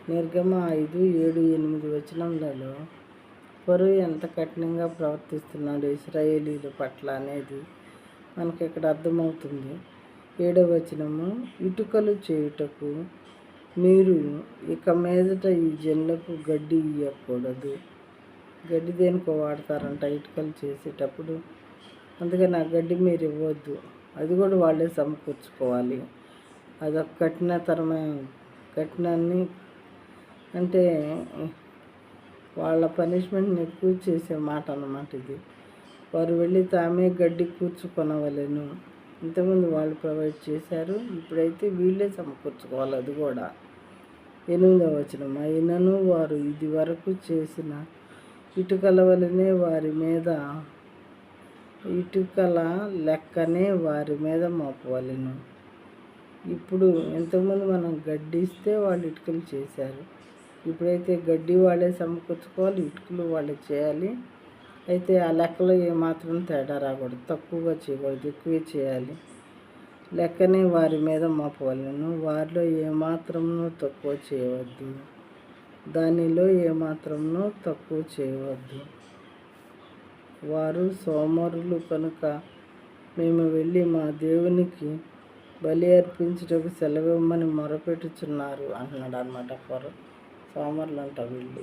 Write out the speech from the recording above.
నిర్గమ 5:7-8 వచనములలో ఫరో ఎంత కఠినంగా ప్రవర్తిస్తున్నాడు ఇశ్రాయేలీల పట్ల అనేది మనకి ఇక్కడ అర్థమవుతుంది. 7వ వచనము, ఇటుకలు చేయుటకు మీరు ఇక మీదట ఈ జనులకు గడ్డి ఇవ్వకూడదు. గడ్డి దేనికో వాడతారంట ఇటుకలు చేసేటప్పుడు, అందుకని ఆ గడ్డి మీరు ఇవ్వద్దు, అది కూడా వాళ్ళే సమకూర్చుకోవాలి. అదొక కఠినాన్ని అంటే వాళ్ళ పనిష్మెంట్ని ఎక్కువ చేసే మాట అన్నమాట ఇది. వారు వెళ్ళి తామే గడ్డి కూర్చుకొనవలెను. ఇంతకుముందు వాళ్ళు ప్రొవైడ్ చేశారు, ఇప్పుడైతే వీళ్ళే సమకూర్చుకోవాలి. అది కూడా 8వ వచనం, అయినను వారు ఇది వరకు చేసిన ఇటుకల వలనే ఇటుకల లెక్కనే వారి మీద మోపవలెను. ఇప్పుడు ఇంతకుముందు మనం గడ్డి ఇస్తే వాళ్ళు ఇటుకలు చేశారు, ఇప్పుడైతే గడ్డి వాళ్ళే సమకూర్చుకోవాలి, ఇటుకలు వాళ్ళే చేయాలి. అయితే ఆ లెక్కలో ఏమాత్రం తేడా రాకూడదు, తక్కువగా చేయకూడదు, ఎక్కువే చేయాలి. లెక్కనే వారి మీద మోపవలెను. వారిలో ఏమాత్రమును తక్కువ చేయవద్దు, దానిలో ఏమాత్రమును తక్కువ చేయవద్దు. వారు సోమరులు కనుక మేము వెళ్ళి మా దేవునికి బలి అర్పించుటకు సెలవిమ్మని మొరపెట్టుచున్నారు అంటున్నాడు అన్నమాట ఫరో. సోమరులు అంట వీళ్ళు.